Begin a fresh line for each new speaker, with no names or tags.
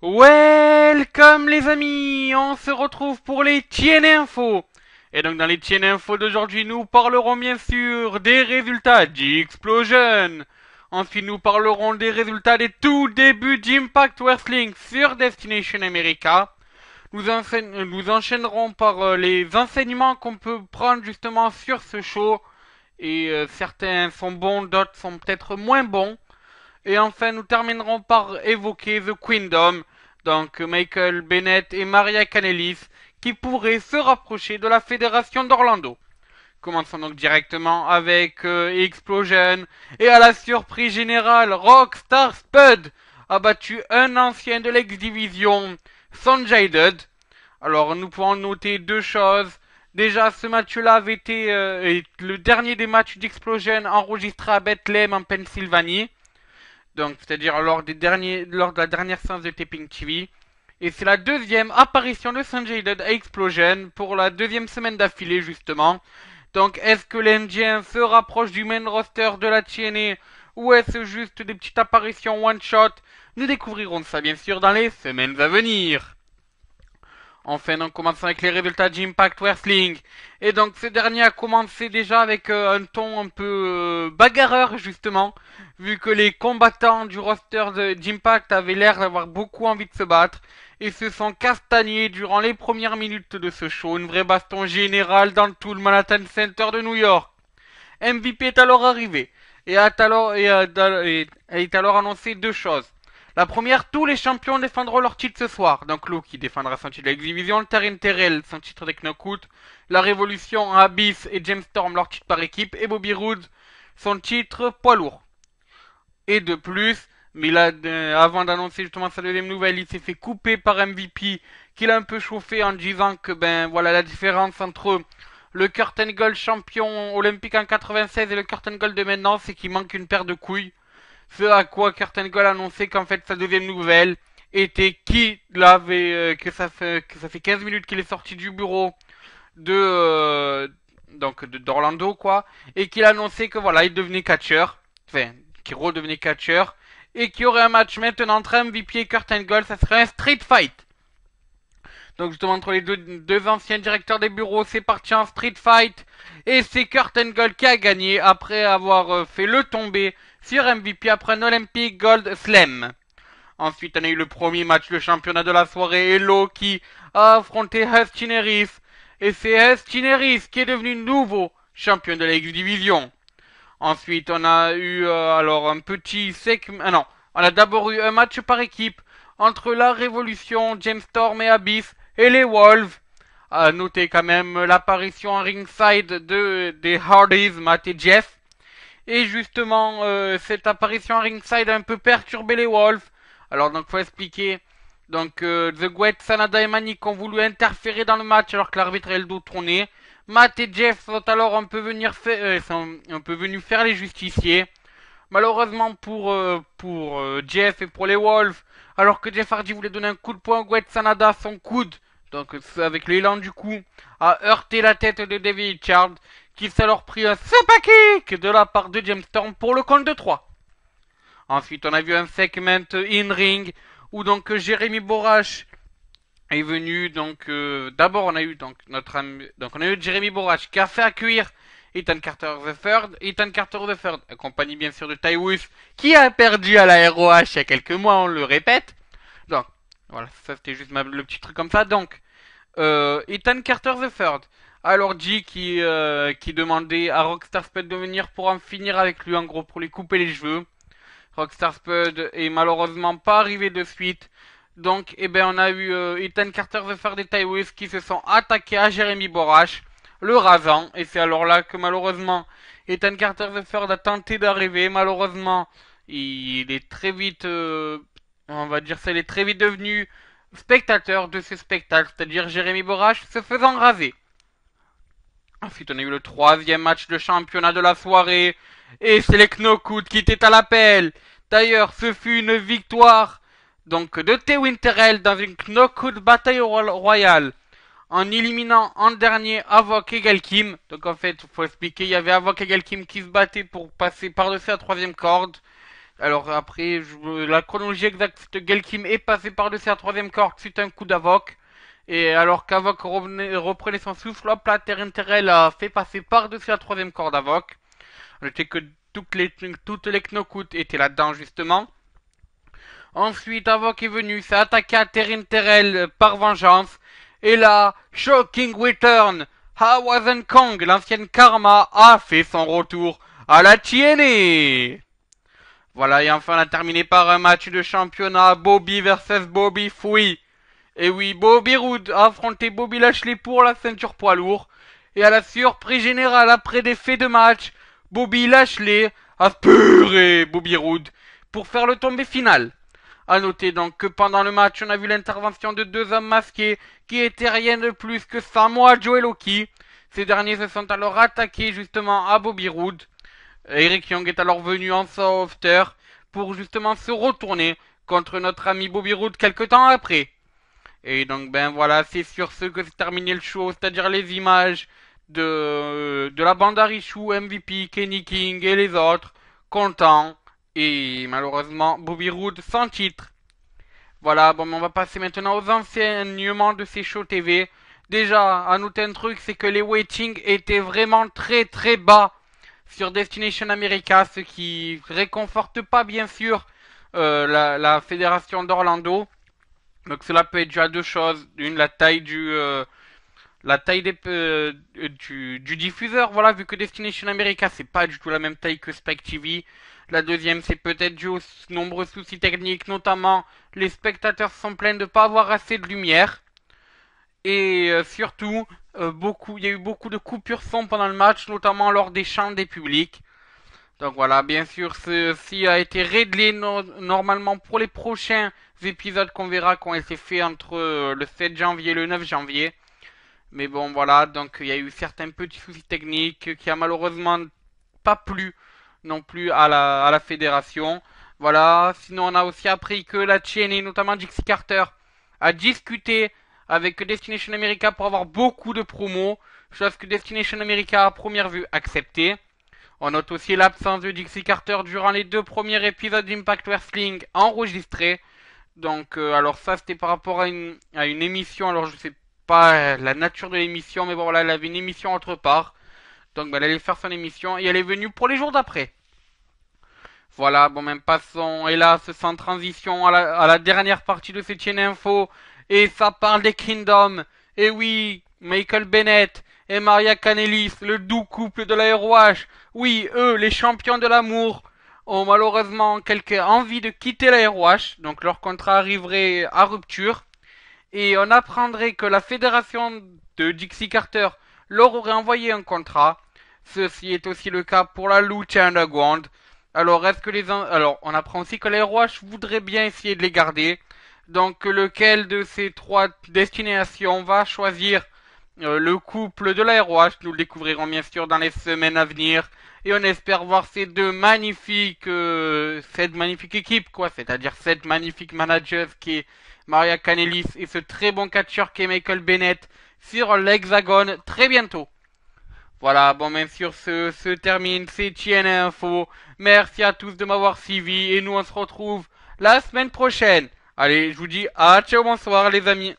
Welcome les amis, on se retrouve pour les TNA Info. Et donc dans les TNA Info d'aujourd'hui, nous parlerons bien sûr des résultats d'Explosion. Ensuite, nous parlerons des résultats des tout débuts d'Impact Wrestling sur Destination America. Nous enchaînerons par les enseignements qu'on peut prendre justement sur ce show. Et certains sont bons, d'autres sont peut-être moins bons. Et enfin, nous terminerons par évoquer The Queendom, donc Michael Bennett et Maria Kanellis, qui pourraient se rapprocher de la fédération d'Orlando. Commençons donc directement avec Explosion, et à la surprise générale, Rockstar Spud a battu un ancien de l'X-Division, Sanjay Dutt. Alors, nous pouvons noter deux choses. Déjà, ce match-là avait été le dernier des matchs d'Explosion enregistré à Bethlehem en Pennsylvanie. Donc, c'est-à-dire lors de la dernière séance de Taping TV. Et c'est la deuxième apparition de Sanjay Dutt à Explosion pour la deuxième semaine d'affilée, justement. Donc, est-ce que l'Indien se rapproche du main roster de la TNA ou est-ce juste des petites apparitions one-shot? Nous découvrirons ça, bien sûr, dans les semaines à venir. Enfin, on commence avec les résultats d'Impact Wrestling. Et donc, ce dernier a commencé déjà avec un ton un peu bagarreur, justement, vu que les combattants du roster d'Impact avaient l'air d'avoir beaucoup envie de se battre, et se sont castagnés durant les premières minutes de ce show, une vraie baston générale dans tout le Manhattan Center de New York. MVP est alors arrivé, est alors annoncé deux choses. La première, tous les champions défendront leur titre ce soir. Donc Lou qui défendra son titre de l'X-Division, Taryn Terrell son titre de Knockout, la Révolution, Abyss et James Storm leur titre par équipe, et Bobby Roode son titre poids lourd. Et de plus, mais là, avant d'annoncer justement sa deuxième nouvelle, il s'est fait couper par MVP, qu'il a un peu chauffé en disant que ben voilà la différence entre le Kurt Angle champion olympique en 96 et le Kurt Angle de maintenant, c'est qu'il manque une paire de couilles. Ce à quoi Kurt Angle annonçait qu'en fait sa deuxième nouvelle était qu'il avait que ça fait 15 minutes qu'il est sorti du bureau de d'Orlando quoi, et qu'il annonçait que voilà il devenait catcheur, enfin qu'il redevenait catcheur, et qu'il y aurait un match maintenant entre MVP et Kurt Angle, ça serait un street fight. Donc justement entre les deux anciens directeurs des bureaux, c'est parti en street fight. Et c'est Kurt Angle qui a gagné après avoir fait le tomber sur MVP après un Olympic Gold Slam. Ensuite, on a eu le premier match de championnat de la soirée, Elo qui a affronté Austin Harris. Et c'est Austin Harris qui est devenu nouveau champion de la X-Division. Ensuite, on a eu alors un petit segment... Ah non, on a d'abord eu un match par équipe entre la Révolution, James Storm et Abyss, et les Wolves. À noter quand même l'apparition en ringside des Hardys, Matt et Jeff. Et justement, cette apparition en ringside a un peu perturbé les Wolves. Alors donc faut expliquer. Donc The Guet, Sanada et Manic ont voulu interférer dans le match alors que l'arbitre est le dos tourné. Matt et Jeff sont alors un peu venus faire les justiciers. Malheureusement pour Jeff et pour les Wolves, alors que Jeff Hardy voulait donner un coup de poing à Guet Sanada, son coude, donc avec l'élan du coup, a heurté la tête de Davey Richard, qui s'est alors pris un super kick de la part de James Storm pour le compte de 3. Ensuite, on a vu un segment in-ring où donc Jérémy Borash est venu. Donc d'abord on a eu donc on a eu Jérémy Borash qui a fait accueillir Ethan Carter the Third, accompagné bien sûr de Tywus, qui a perdu à la ROH il y a quelques mois, on le répète. Donc voilà, ça c'était juste le petit truc comme ça. Donc Ethan Carter the Third alors dit qui demandait à Rockstar Spud de venir pour en finir avec lui, en gros pour lui couper les cheveux. Rockstar Spud est malheureusement pas arrivé de suite. Donc, eh ben, on a eu Ethan Carter The Third et Tywis qui se sont attaqués à Jérémy Borash, le rasant. Et c'est alors là que malheureusement, Ethan Carter The Third a tenté d'arriver. Malheureusement, il est très vite, on va dire ça, il est très vite devenu spectateur de ce spectacle, c'est-à-dire Jérémy Borash se faisant raser. Ensuite, on a eu le troisième match de championnat de la soirée. Et c'est les Knockout qui étaient à l'appel. D'ailleurs, ce fut une victoire donc de T. Winterell dans une Knockout bataille royale, en éliminant en dernier Havok et Galkim. Donc en fait, il faut expliquer, il y avait Havok et Galkim qui se battaient pour passer par-dessus la troisième corde. Alors après, la chronologie exacte, Gail Kim est passé par-dessus la troisième corde suite à un coup d'Avoc. Et alors qu'Avoc reprenait son souffle, hop, la Taryn Terrell a fait passer par-dessus la troisième corde d'Avoc. Notez que toutes les Knockout étaient là-dedans justement. Ensuite, Avoc est venu, s'est attaqué à Taryn Terrell par vengeance. Et là, Shocking Return, Hawazan Kong, l'ancienne Karma, a fait son retour à la TNA. Voilà, et enfin on a terminé par un match de championnat, Bobby versus Bobby Fouy. Et oui, Bobby Roode a affronté Bobby Lashley pour la ceinture poids lourd. Et à la surprise générale, après des faits de match, Bobby Lashley a puré Bobby Roode pour faire le tombé final. A noter donc que pendant le match, on a vu l'intervention de deux hommes masqués qui étaient rien de plus que Samoa Joe et Loki. Ces derniers se sont alors attaqués justement à Bobby Roode. Eric Young est alors venu en sauveteur pour justement se retourner contre notre ami Bobby Roode quelque temps après. Et donc ben voilà, c'est sur ce que s'est terminé le show, c'est-à-dire les images de la bande à Richoux, MVP, Kenny King et les autres, contents. Et malheureusement, Bobby Roode sans titre. Voilà, bon, on va passer maintenant aux enseignements de ces shows TV. Déjà, à noter un truc, c'est que les ratings étaient vraiment très très bas sur Destination America, ce qui réconforte pas bien sûr la fédération d'Orlando. Donc cela peut être dû à deux choses. Une, la taille du diffuseur, voilà, vu que Destination America c'est pas du tout la même taille que Spike TV. La deuxième, c'est peut-être dû aux nombreux soucis techniques, notamment les spectateurs sont plaints de pas avoir assez de lumière. Et surtout, il y a eu beaucoup de coupures son pendant le match, notamment lors des chants des publics. Donc voilà, bien sûr, ceci a été réglé normalement pour les prochains épisodes qu'on verra qui ont été faits entre le 7 janvier et le 9 janvier. Mais bon, voilà, donc il y a eu certains petits soucis techniques qui a malheureusement pas plu non plus à la fédération. Voilà, sinon on a aussi appris que la TNA, notamment Dixie Carter, a discuté avec Destination America pour avoir beaucoup de promos, chose que Destination America à première vue accepté. On note aussi l'absence de Dixie Carter durant les deux premiers épisodes d'Impact Wrestling enregistrés. Donc, alors ça c'était par rapport à une émission, alors je sais pas la nature de l'émission, mais bon voilà, elle avait une émission autre part. Donc, elle allait faire son émission et elle est venue pour les jours d'après. Voilà, bon, même passons, hélas, sans transition à la dernière partie de cette chaîne info. Et ça parle des Kingdom. Et oui, Michael Bennett et Maria Kanellis, le doux couple de la ROH. Oui, eux, les champions de l'amour, ont malheureusement quelque envie de quitter la ROH. Donc leur contrat arriverait à rupture. Et on apprendrait que la fédération de Dixie Carter leur aurait envoyé un contrat. Ceci est aussi le cas pour la Lucha Underground. Alors, alors, on apprend aussi que les ROH voudraient bien essayer de les garder. Donc, lequel de ces trois destinations va choisir le couple de la ROH? Nous le découvrirons bien sûr dans les semaines à venir. Et on espère voir ces deux magnifiques, cette magnifique équipe, quoi. C'est-à-dire cette magnifique manager qui est Maria Kanellis et ce très bon catcheur qui est Michael Bennett sur l'Hexagone très bientôt. Voilà, bon, bien sûr, se termine ces TNA Info. Merci à tous de m'avoir suivi et nous on se retrouve la semaine prochaine. Allez, je vous dis à ciao, bonsoir les amis.